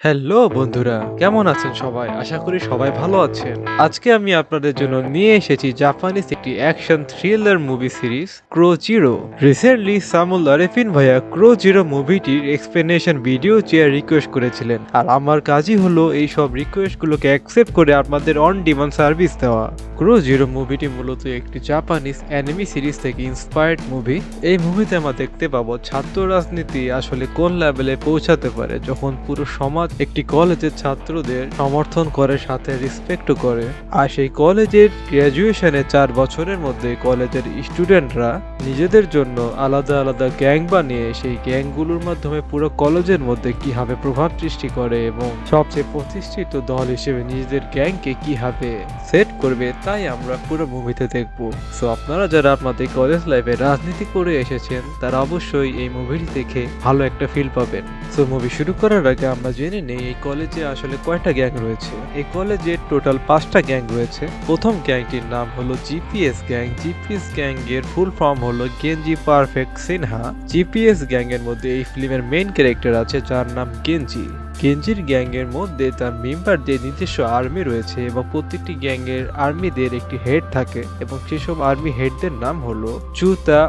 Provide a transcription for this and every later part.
Hello বন্ধুরা, কেমন আছেন সবাই? আশা করি সবাই ভালো আছেন। আজকে আমি আপনাদের জন্য নিয়ে এসেছি জাপানিজ একটি অ্যাকশন থ্রিলার মুভি সিরিজ ক্রো জিরো। রিসেন্টলি সামুল আরেফিন ভাইয়া ক্রো জিরো মুভিটির এক্সপ্লেনেশন ভিডিও চেয়ে রিকোয়েস্ট করেছিলেন, আর আমার কাজই হলো এই সব রিকোয়েস্টগুলোকে অ্যাকসেপ্ট করে আপনাদের অন ডিমান্ড সার্ভিস দেওয়া। ক্রো জিরো মুভিটি মূলত একটি জাপানিজ অ্যানিমি সিরিজ থেকে ইন্সপায়ার্ড মুভি। এই মুভিতে আমরা দেখতে পাবো ছাত্র রাজনীতি আসলে কোন লেভেলে পৌঁছাতে পারে যখন পুরো সমাজ একটি কলেজের ছাত্রদের সমর্থন করে, সাথে রেসপেক্টও করে। আর সেই কলেজের গ্র্যাজুয়েশনে 4 বছরের মধ্যে কলেজের স্টুডেন্টরা নিজেদের জন্য আলাদা আলাদা গ্যাং বানিয়ে সেই গ্যাংগুলোর মাধ্যমে পুরো কলেজের মধ্যে কিভাবে প্রভাব সৃষ্টি করে এবং সবচেয়ে প্রতিষ্ঠিত দল হিসেবে নিজেদের গ্যাংকে কিভাবে সেট করবে, তাই আমরা পুরো মুভিতে দেখবো। সো আপনারা যারা আপনাদের কলেজ লাইফে রাজনীতি করে এসেছেন তারা অবশ্যই এই মুভিটি দেখে ভালো একটা ফিল পাবেন। সো মুভি শুরু করার আগে আমরা জেনে নেই এই কলেজে আসলে কয়টা গ্যাং রয়েছে। এই কলেজে টোটাল 5টা গ্যাং রয়েছে। প্রথম গ্যাংটির নাম হলো জিপিএস গ্যাং। জিপিএস গ্যাং এর ফুল ফর্ম হলো গেঞ্জি পারফেক্ট সিনহা। জিপিএস গ্যাং এর মধ্যে এই ফিল্মের মেইন ক্যারেক্টার আছে যার নাম গেঞ্জি। গেঞ্জির গ্যাং এর মধ্যে তার মেম্বারদের নিজস্ব আর্মি রয়েছে এবং প্রত্যেকটি গ্যাং এর আর্মিদের একটি হেড থাকে এবং সেসব আর্মি হেডদের নাম হলো চুতা,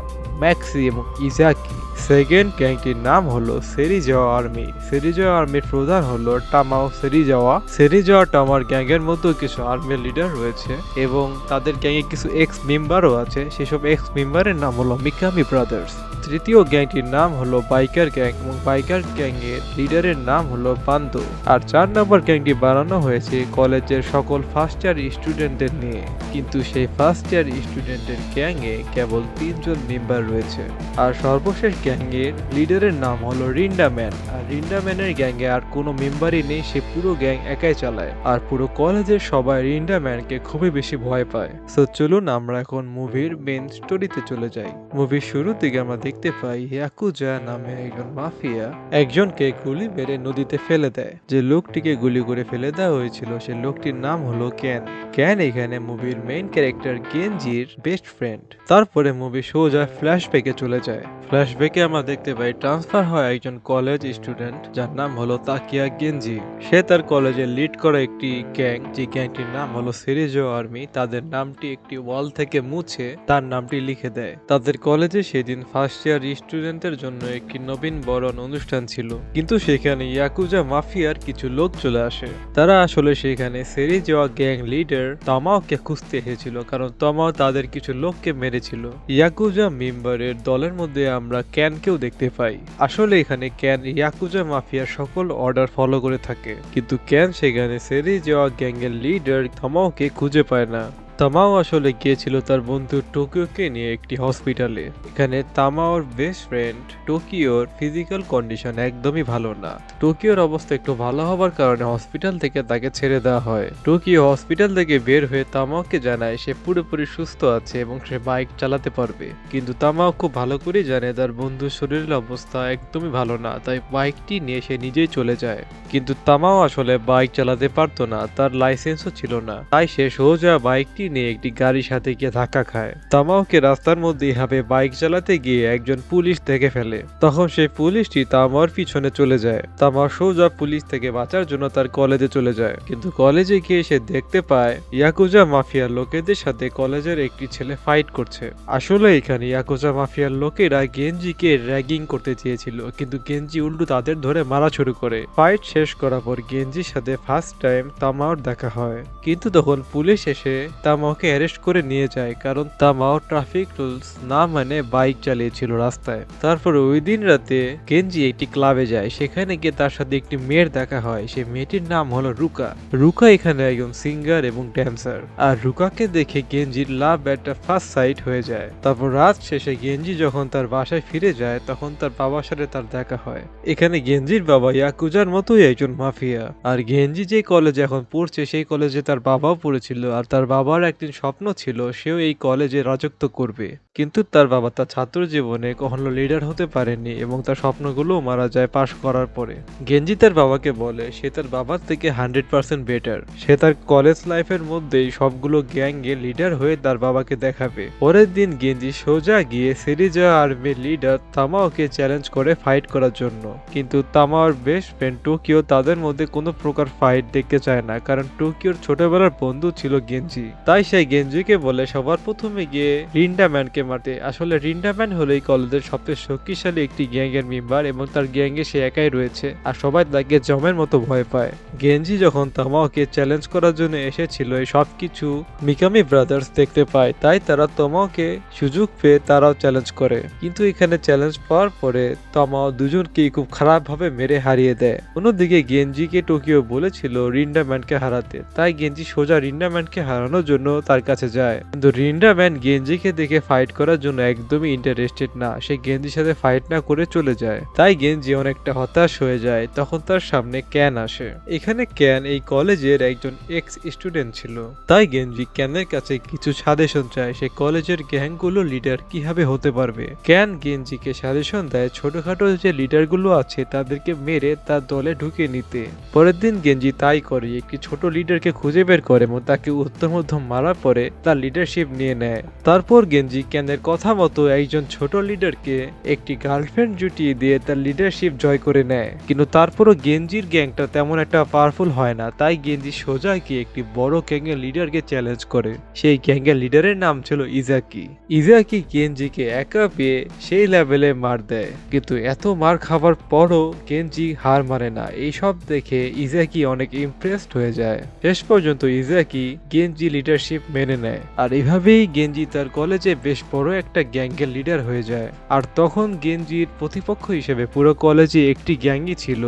ম্যাক্সি এবং ইজাকি। সেকেন্ড গ্যাংটির নাম হলো সেরিজাওয়া আর্মি। সেরিজাওয়া আর্মির প্রধান হলো টামাও সেরিজাওয়া। সেরিজাওয়া টামার গ্যাং এর মধ্যে কিছু আর্মি লিডার রয়েছে এবং তাদের গ্যাং এ কিছু এক্স মেম্বারও আছে। সেসব এক্স মেম্বারের নাম হলো মিকামি ব্রাদার্স। তৃতীয় গ্যাংটির নাম হলো বাইকার গ্যাং এবং বাইকার গ্যাং এর লিডারের নাম হলো বান্দো। আর 4 নম্বর গ্যাংটি বানানো হয়েছে কলেজের সকল ফার্স্ট ইয়ার স্টুডেন্টদের নিয়ে, কিন্তু সেই ফার্স্ট ইয়ার স্টুডেন্টের গ্যাং এ কেবল 3 জন মেম্বার রয়েছে। আর সর্বশেষ গ্যাং এর লিডারের নাম হলো রিন্ডাম্যান। আর রিন্ডাম্যানের গ্যাং এ আর কোনো মেম্বারই নেই, সে পুরো গ্যাং একাই চালায়। আর পুরো কলেজের সবাই রিন্ডাম্যানকে খুবই বেশি ভয় পায়। সো চলুন আমরা এখন মুভির মেইন স্টোরিতে চলে যাই। মুভির শুরুর দিকে আমরা দেখতে পাই ইয়াকুজা নামে একজন মাফিয়া একজনকে গুলি মেরে নদীতে ফেলে দেয়। যে লোকটিকে গুলি করে ফেলে দেওয়া হয়েছিল সে লোকটির নাম হলো ক্যান। ক্যান এখানে মুভির মেইন ক্যারেক্টার গেঞ্জির বেস্ট ফ্রেন্ড। তারপরে মুভি সোজা ফ্ল্যাশব্যাকে চলে যায়। ফ্ল্যাশব্যাকে আমরা দেখতে পাই ট্রান্সফার হয় একজন কলেজ স্টুডেন্ট যার নাম হলো তাকিয়া গেঞ্জি। সে তার কলেজে লিড করা একটি গ্যাং, যে গ্যাংটির নাম হলো সেরিজো আর্মি, তাদের নামটি একটি ওয়াল থেকে মুছে তার নামটি লিখে দেয়। তাদের কলেজে সেদিন ফার্স্ট ইয়ার স্টুডেন্টের জন্য একটি নবীন বরণ অনুষ্ঠান ছিল, কিন্তু সেখানে ইয়াকুজা মাফিয়ার কিছু লোক চলে আসে। তারা আসলে সেখানে সেরিজো গ্যাং লিডার তামাওকে খুঁজতে এসেছিল, কারণ তামাও তাদের কিছু লোককে মেরেছিল। ইয়াকুজা মেম্বারের দলের মধ্যে আমরা ক্যানকেও দেখতে পাই। আসলে এখানে ক্যান ইয়াকুজা মাফিয়ার সকল অর্ডার ফলো করে থাকে, কিন্তু ক্যান সেখানে সেরিজো গ্যাং এর লিডার তামাওকে খুঁজে পায় না। তামাও আসলে গিয়েছিল তার বন্ধু টোকিওকে নিয়ে একটি হসপিটালে। এখানে তামাওর বেস্ট ফ্রেন্ড টোকিওর ফিজিক্যাল কন্ডিশন একদমই ভালো না। টোকিওর অবস্থা একটু ভালো হবার কারণে হসপিটাল থেকে তাকে ছেড়ে দেওয়া হয়। টোকিও হসপিটাল থেকে বের হয়ে তামাওকে জানায় সে পুরোপুরি সুস্থ আছে এবং সে বাইক চালাতে পারবে, কিন্তু তামাও খুব ভালো করে জানে তার বন্ধুর শরীরের অবস্থা একদমই ভালো না, তাই বাইকটি নিয়ে সে নিজেই চলে যায়। কিন্তু তামাও আসলে বাইক চালাতে পারতো না, তার লাইসেন্সও ছিল না, তাই সে সোজা বাইকটি নিয়ে একটি গাড়ির সাথে গিয়ে ধাক্কা খায়। তামাওকে রাস্তার মধ্যে এভাবে বাইক চালাতে গিয়ে একজন পুলিশ দেখে ফেলে। তখন সেই পুলিশটি তামাওর পিছনে চলে যায়। তামাও সোজা পুলিশ থেকে বাঁচার জন্য তার কলেজে চলে যায়, কিন্তু কলেজে গিয়ে সে দেখতে পায় ইয়াকুজা মাফিয়ার লোকেদের সাথে কলেজের একটি ছেলে ফাইট করছে। আসলে এখানে ইয়াকুজা মাফিয়ার লোকেরা গেঞ্জিকে র্যাগিং করতে চেয়েছিল, কিন্তু গেঞ্জি উল্টো তাদের ধরে মারা শুরু করে। ফাইট শেষ করার পর গেঞ্জির সাথে ফার্স্ট টাইম তামাওর দেখা হয়, কিন্তু তখন পুলিশ এসে তামাওকে অ্যারেস্ট করে নিয়ে যায়, কারণ তামাও ট্রাফিক রুলস না মানে বাইক চালিয়েছিল রাস্তায়। তারপর ওই দিন রাতে গেঞ্জি একটি ক্লাবে যায়, সেখানে গিয়ে তার সাথে একটি মেয়ের দেখা হয়। সেই মেয়েটির নাম হলো রুকা। রুকা এখানে একজন সিঙ্গার এবং ড্যান্সার। আর রুকাকে দেখে গেঞ্জির লাভ একটা ফার্স্ট সাইট হয়ে যায়। তারপর রাত শেষে গেঞ্জি যখন তার বাসায় ফিরে যায় তখন তার বাবার সাথে তার দেখা হয়। এখানে গেঞ্জির বাবা ইয়াকুজার মতোই একজন মাফিয়া। আর গেঞ্জি যে কলেজে এখন পড়ছে সেই কলেজে তার বাবাও পড়েছিল, আর তার বাবার একদিন স্বপ্ন ছিল সেও এই কলেজে রাজত্ব করবে, কিন্তু তার বাবা তার ছাত্র জীবনে কখনো লিডার হতে পারেনি এবং তার স্বপ্নগুলোও মারা যায় পাশ করার পরে। গেঞ্জি তার বাবাকে বলে সে তার বাবার থেকে 100% বেটার, সে তার কলেজ লাইফের মধ্যেই সবগুলো গ্যাংয়ে লিডার হয়ে তার বাবাকে দেখাবে। পরের দিন গেঞ্জি সোজা গিয়ে সেরিজা আর্মির লিডার তামাওকে চ্যালেঞ্জ করে ফাইট করার জন্য, কিন্তু তামাওর বেস্ট ফ্রেন্ড টোকিও তাদের মধ্যে কোনো প্রকার ফাইট দেখতে চায় না, কারণ টোকিওর ছোটবেলার বন্ধু ছিল গেঞ্জি। তাই সে গেঞ্জিকে বলে সবার প্রথমে গিয়ে রিন্ডা ম্যানকে মারতে। আসলে রিন্ডা ম্যান হলো এই কলেজের সবচেয়ে শক্তিশালী একটি গ্যাংয়ের মেম্বার এবং তার গ্যাংয়ে সে একাই রয়েছে আর সবাই তাকে জমের মতো ভয় পায়। গেঞ্জি যখন তামাওকে চ্যালেঞ্জ করার জন্য এসেছিল এই সবকিছু মিকামি ব্রাদার্স দেখতে পায়, তাই তারা তামাওকে সুযোগ পেয়ে তারাও চ্যালেঞ্জ করে, কিন্তু এখানে চ্যালেঞ্জ পাওয়ার পরে তামাও দুজনকেই খুব খারাপভাবে মেরে হারিয়ে দেয়। অন্যদিকে গেঞ্জিকে টোকিও বলেছিল রিন্ডা ম্যানকে হারাতে, তাই গেঞ্জি সোজা রিন্ডা ম্যানকে হারানোর জন্য তার কাছে যায়, কিন্তু রিন্ডা ম্যান গেঞ্জিকে দেখে ফাইট করার জন্য একদমই ইন্টারেস্টেড না, সে গেঞ্জির সাথে ফাইট না করে চলে যায়। তাই গেঞ্জি অনেকটা হতাশ হয়ে যায়। তখন তার সামনে ক্যান আসে। এখানে ক্যান এই কলেজের একজন এক্স স্টুডেন্ট ছিল, তাই গেঞ্জি ক্যানের কাছে কিছু সাজেশন চায় সে কলেজের গ্যাংগুলো লিডার কিভাবে হতে পারবে। ক্যান গেঞ্জিকে সাজেশন দেয় ছোটখাটো যে লিডারগুলো আছে তাদেরকে মেরে তার দলে ঢুকিয়ে নিতে। পরের দিন গেঞ্জি তাই করে, একটি ছোট লিডারকে খুঁজে বের করে এবং তাকে উত্তম মধ্যম মারার পরে তার লিডারশিপ নিয়ে নেয়। তারপর গেঞ্জি ক্যানের কথা মতো একজন ছোট লিডারকে একটি গার্লফ্রেন্ড জুটিয়ে দিয়ে তার লিডারশিপ জয় করে নেয়, কিন্তু তারপরও গেঞ্জির গ্যাংটা তেমন একটা পাওয়ারফুল হয় না, তাই গেঞ্জি সোজা গিয়ে একটি বড় গ্যাংয়ের লিডারকে চ্যালেঞ্জ করে। সেই গ্যাংয়ের লিডারের নাম ছিল ইজাকি। ইজাকি গেঞ্জিকে একা পেয়ে সেই লেভেলে মার দেয়, কিন্তু এত মার খাবার পরও গেঞ্জি হার মানে না। এইসব দেখে ইজাকি অনেক ইমপ্রেসড হয়ে যায়। শেষ পর্যন্ত ইজাকি গেঞ্জি লিডারশিপ মেনে নেয়, আর এভাবেই গেঞ্জি তার কলেজে বেশ বড় একটা গ্যাংয়ের লিডার হয়ে যায়। আর তখন গেঞ্জির প্রতিপক্ষ হিসেবে পুরো কলেজে একটি গ্যাংই ছিল,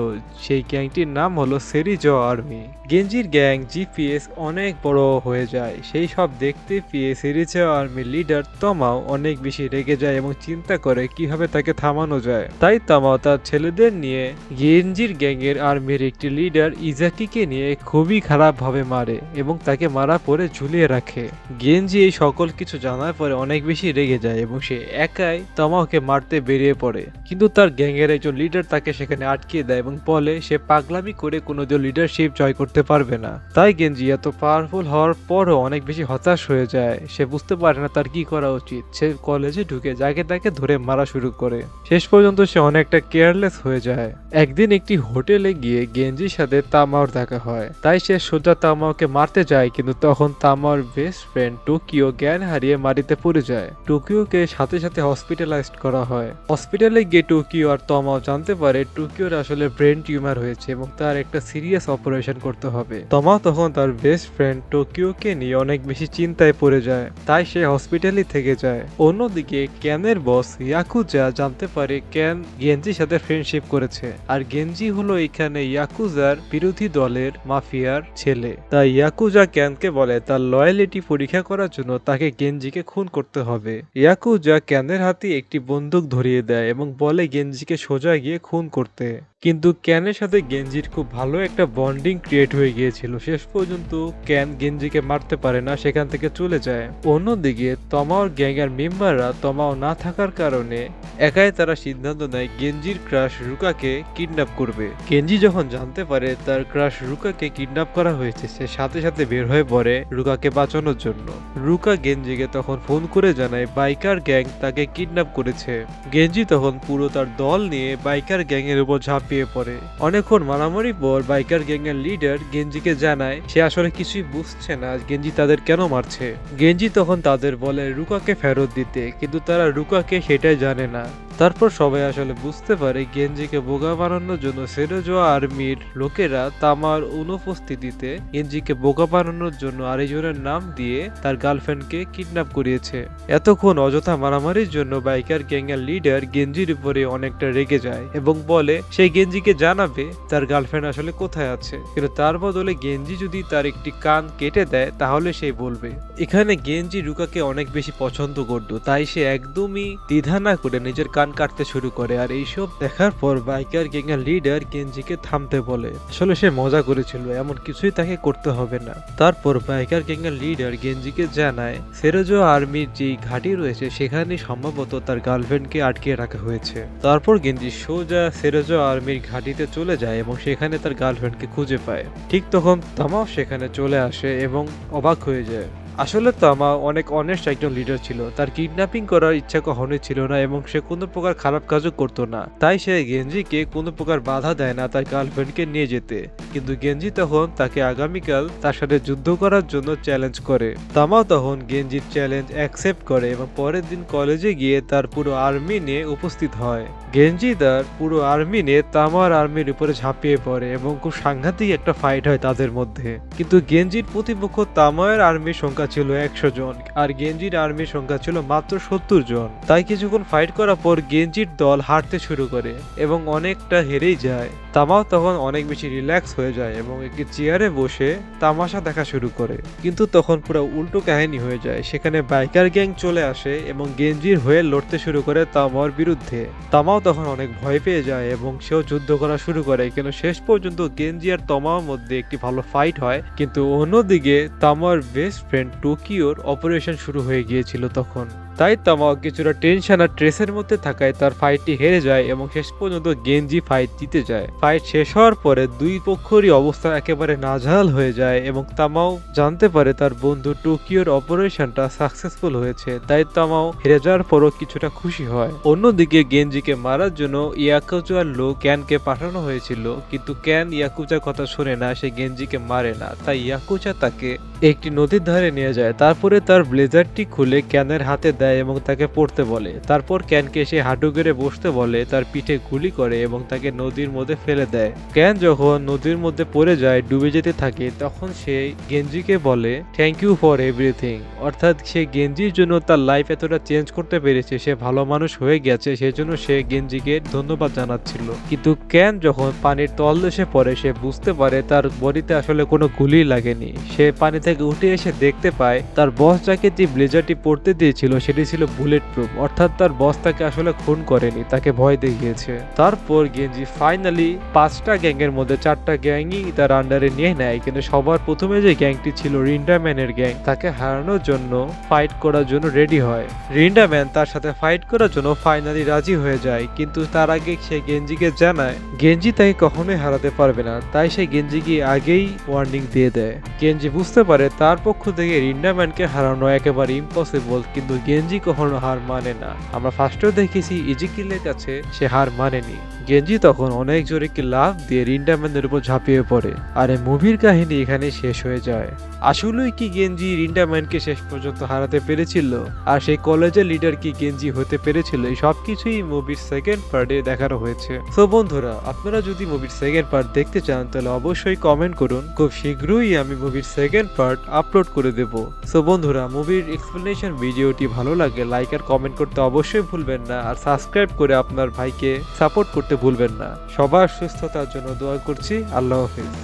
সেই গ্যাংটির নাম হলো সেরিজা আর্মি। গেঞ্জির গ্যাং জিপিএস অনেক বড় হয়ে যায়, সেই সব দেখতে পেয়ে সেরিজা আর্মির লিডার তামাও অনেক বেশি রেগে যায় এবং চিন্তা করে কিভাবে তাকে থামানো যায়। তাই তামাও তার ছেলেদের নিয়ে গেঞ্জির গ্যাংয়ের আর্মির একটি লিডার ইজাকিকে নিয়ে খুবই খারাপভাবে মারে এবং তাকে মারা পরে ঝুলিয়ে রাখে। গেঞ্জি এই সকল কিছু জানার পরে অনেক বেশি রেগে যায় এবং সে একাই তামাওকে মারতে বেরিয়ে পড়ে, কিন্তু তার গ্যাংয়ের একজন লিডার তাকে সেখানে আটকে দেয় এবং বলে সে পাগলামি করে কোনোদিন লিডারশিপ জয় করতে পারবে না। তাই গেঞ্জি এত পাওয়ারফুল হওয়ার পরও অনেক বেশি হতাশ হয়ে যায়, সে বুঝতে পারে না তার কি করা উচিত। সে কলেজে ঢুকে যাকে তাকে ধরে মারা শুরু করে, শেষ পর্যন্ত সে অনেকটা কেয়ারলেস হয়ে যায়। একদিন একটি হোটেলে গিয়ে গেঞ্জির সাথে তামাওর দেখা হয়, তাই সে সোজা তামাওকে মারতে যায়, কিন্তু তখন তামাওর বেস্ট ফ্রেন্ড টোকিও জ্ঞান হারিয়ে মাটিতে পড়ে যায়। টোকিওকে সাথে সাথে হসপিটালাইজড করা হয়। হসপিটালে গিয়ে টোকিও আর তামাও জানতে পারে টোকিওর আসলে ব্রেন টিউমার হয়েছে এবং তার একটা সিরিয়াস অপারেশন করতে হবে। তামাও তখন তার বেস্ট ফ্রেন্ড টোকিওকে নিয়ে অনেক বেশি চিন্তায় পড়ে যায়, তাই সে হসপিটালে থেকে যায়। অন্যদিকে ক্যানের বস ইয়াকুজা জানতে পারে ক্যান গেঞ্জির সাথে ফ্রেন্ডশিপ করেছে, আর গেঞ্জি হলো এখানে ইয়াকুজার বিরোধী দলের মাফিয়ার ছেলে। তাই ইয়াকুজা ক্যানকে বলে তার লয়ালিটি পরীক্ষা করার জন্য তাকে গেঞ্জিকে খুন করতে হবে। ইয়াকুজা ক্যানের হাতে একটি বন্দুক ধরিয়ে দেয় এবং বলে গেঞ্জিকে সোজা গিয়ে খুন করতে, কিন্তু ক্যানের সাথে গেঞ্জির খুব ভালো একটা বন্ডিং ক্রিয়েট হয়ে গিয়েছিল। শেষ পর্যন্ত ক্যান গেঞ্জিকে মারতে পারে না, সেখান থেকে চলে যায়। অন্যদিকে তামাওর গ্যাংয়ের মেম্বাররা তামাও না থাকার কারণে একাই তারা সিদ্ধান্ত নেয় গেঞ্জির ক্রাশ রুকাকে কিডন্যাপ করবে। গেঞ্জি যখন জানতে পারে তার ক্রাশ রুকাকে কিডন্যাপ করা হয়েছে, সে সাথে সাথে বের হয়ে পড়ে রুকাকে বাঁচানোর জন্য। রুকা গেঞ্জিকে তখন ফোন করে জানায় বাইকার গ্যাং তাকে কিডন্যাপ করেছে। গেঞ্জি তখন পুরো তার দল নিয়ে বাইকার গ্যাংয়ের উপর ঝাঁপিয়ে পড়ে। অনেকক্ষণ মারামারি পর বাইকার গ্যাংয়ের লিডার গেঞ্জিকে জানায় সে আসলে কিছুই বুঝছে না গেঞ্জি তাদের কেন মারছে। গেঞ্জি তখন তাদের বলে রুকাকে ফেরত দিতে, কিন্তু তারা রুকাকে সেটাই জানে না। তারপর সবাই আসলে বুঝতে পারে গেঞ্জিকে বোকা বানানোর জন্য সেরোজোয়া আর্মির লোকেরা তামার অনুপস্থিতিতে গেঞ্জিকে বোকা বানানোর জন্য আরেকজনের নাম দিয়ে তার গার্লফ্রেন্ডকে কিডন্যাপ করিয়েছে। এতক্ষণ অযথা মারামারির জন্য বাইকার গ্যাংয়ের লিডার গেঞ্জির উপরে অনেকটা রেগে যায় এবং বলে সেই গেঞ্জিকে জানাবে তার গার্লফ্রেন্ড আসলে কোথায় আছে, কিন্তু তার বদলে গেঞ্জি যদি তার একটি কান কেটে দেয় তাহলে সে বলবে। এখানে গেঞ্জি রুকাকে অনেক বেশি পছন্দ করত, তাই সে একদমই দ্বিধা না করে নিজের কান কান কাটতে শুরু করে। আর এইসব দেখার পর বাইকার গ্যাং এর লিডার গেঞ্জিকে থামতে বলে। আসলে সে মজা করেছিল, এমন কিছুই তাকে করতে হবে না। তারপর বাইকার গ্যাং এর লিডার গেঞ্জিকে জানায় সেরোজো আর্মির যে ঘাঁটি রয়েছে সেখানে সম্ভবত তার গার্লফ্রেন্ডকে আটকে রাখা হয়েছে। তারপর গেঞ্জি সোজা সেরোজো আর্মির ঘাঁটিতে চলে যায় এবং সেখানে তার গার্লফ্রেন্ডকে খুঁজে পায়। ঠিক তখন তামাও সেখানে চলে আসে এবং অবাক হয়ে যায়। আসলে তামা অনেক অনেস্ট একজন লিডার ছিল, তার কিডন্যাপিং করার ইচ্ছা কখনোই ছিল না এবং সে কোনো প্রকার খারাপ কাজও করতো না। তাই সে গেঞ্জিকে কোনো প্রকার বাধা দেয় না তার গার্লফ্রেন্ডকে নিয়ে যেতে। কিন্তু গেঞ্জি তখন তাকে আগামীকাল তার সাথে যুদ্ধ করার জন্য চ্যালেঞ্জ করে। তামাও তখন গেঞ্জির চ্যালেঞ্জ অ্যাকসেপ্ট করে এবং পরের দিন কলেজে গিয়ে তার পুরো আর্মি নিয়ে উপস্থিত হয়। গেঞ্জি তার পুরো আর্মি নিয়ে তামার আর্মির উপরে ঝাঁপিয়ে পড়ে এবং খুব সাংঘাতিক একটা ফাইট হয় তাদের মধ্যে। কিন্তু গেঞ্জির প্রতিপক্ষ তামায়ের আর্মির সংখ্যা ছিল 100 জন আর গেঞ্জির আর্মির সংখ্যা ছিল মাত্র 70 জন। তাই কিছুক্ষণ ফাইট করার পর গেঞ্জির দল হারতে শুরু করে এবং অনেকটা হেরেই যায়। তামাও তখন অনেক বেশি রিল্যাক্স হয়ে যায় এবং একটি চেয়ারে বসে তামাশা দেখা শুরু করে। কিন্তু তখন পুরো উল্টো কাহিনী হয়ে যায়। সেখানে বাইকার গ্যাং চলে আসে এবং গেঞ্জির হয়ে লড়তে শুরু করে তামার বিরুদ্ধে। তামাও তখন অনেক ভয় পেয়ে যায় এবং সেও যুদ্ধ করা শুরু করে। কিন্তু শেষ পর্যন্ত গেঞ্জি আর তামার মধ্যে একটি ভালো ফাইট হয়। কিন্তু অন্যদিকে তামার বেস্ট ফ্রেন্ড টোকিওর অপারেশন শুরু হয়ে গিয়েছিল তখন। তাই তামাও কিছুটা টেনশন আর ট্রেসের মধ্যে থাকায় তার ফাইটটি হেরে যায় এবং শেষ পর্যন্ত গেঞ্জি ফাইট জিতে যায়। ফাইট শেষ হওয়ার পরে দুই পক্ষেরই অবস্থা একেবারে নাজেহাল হয়ে যায় এবং তামাও জানতে পারে তার বন্ধু টোকিওর অপারেশনটা সাকসেসফুল হয়েছে। তাই তামাও হেরে যাওয়ার পরও কিছুটা খুশি হয়। অন্যদিকে গেঞ্জিকে মারার জন্য ইয়াকুজার লোক ক্যানকে পাঠানো হয়েছিল, কিন্তু ক্যান ইয়াকুজার কথা শুনে না, সে গেঞ্জিকে মারে না। তাই ইয়াকুজা তাকে একটি নদীর ধারে নিয়ে যায়। তারপরে তার ব্লেজারটি খুলে ক্যানের হাতে দেয় এবং তাকে পড়তে বলে। তারপর ক্যানকে সে হাঁটু গেড়ে বসতে বলে, তার পিঠে গুলি করে এবং তাকে নদীর মধ্যে ফেলে দেয়। ক্যান যখন নদীর মধ্যে পড়ে যায়, ডুবে যেতে থাকে, তখন সে গেঞ্জিকে বলে থ্যাংক ইউ ফর এভরিথিং। অর্থাৎ সে গেঞ্জির জন্য তার লাইফ এতটা চেঞ্জ করতে পেরেছে, সে ভালো মানুষ হয়ে গেছে, সেজন্য সে গেঞ্জিকে ধন্যবাদ জানাচ্ছিল। কিন্তু ক্যান যখন পানির তলদেশে পড়ে সে বুঝতে পারে তার বডিতে আসলে কোনো গুলি লাগেনি। সে পানি থেকে উঠে এসে দেখতে পায় তার বস যাকে যে ব্লেজারটি পরতে দিয়েছিল সেটি ছিল বুলেট প্রুফ। অর্থাৎ তার বস তাকে আসলে খুন করেনি, তাকে ভয় দেখিয়েছে। তারপর গেঞ্জি ফাইনালি 5টা গ্যাংয়ের মধ্যে 4টা গ্যাংই তার আন্ডারে নিয়ে নেয়। কিন্তু সবার প্রথমে যে গ্যাংটি ছিল রিন্ডাম্যানের গ্যাং, তাকে হারানোর জন্য ফাইট করার জন্য রেডি হয়। রিন্ডাম্যান তার সাথে ফাইট করার জন্য ফাইনালি রাজি হয়ে যায়। কিন্তু তার আগে সে গেঞ্জিকে জানায় গেঞ্জি তাকে কখনোই হারাতে পারবে না। তাই সে গেঞ্জিকে আগেই ওয়ার্নিং দিয়ে দেয়। গেঞ্জি বুঝতে পারে তার পক্ষ থেকে রিন্ডাম্যানকে হারানো একেবারে ইম্পসিবল, কিন্তু গেঞ্জি কখনো হার মানে না। আমরা ফার্স্টেও দেখেছি ইজিকিলের কাছে সে হার মানেনি। গেঞ্জি তখন অনেক জোরে কি লাফ দিয়ে রিন্ডাম্যানের উপর ঝাঁপিয়ে পড়ে। আর এই মুভির কাহিনী এখানে শেষ হয়ে যায়। আসলেই কি গেঞ্জি রিন্ডাম্যানকে শেষ পর্যন্ত হারাতে পেরেছিল? আর সেই কলেজের লিডার কি গেঞ্জি হতে পেরেছিল? এই সবকিছুই মুভির সেকেন্ড পার্টে দেখানো হয়েছে। তো বন্ধুরা, আপনারা যদি মুভির সেকেন্ড পার্ট দেখতে চান তাহলে অবশ্যই কমেন্ট করুন। খুব শীঘ্রই আমি মুভির সেকেন্ড পার্ট আপলোড করে দেব। সো বন্ধুরা, মুভির এক্সপ্লেনেশন ভিডিওটি ভালো লাগে লাইক আর কমেন্ট করতে অবশ্যই ভুলবেন না। আর সাবস্ক্রাইব করে আপনার ভাইকে সাপোর্ট করতে ভুলবেন না। সবার সুস্থতার জন্য দোয়া করছি। আল্লাহ হাফেজ।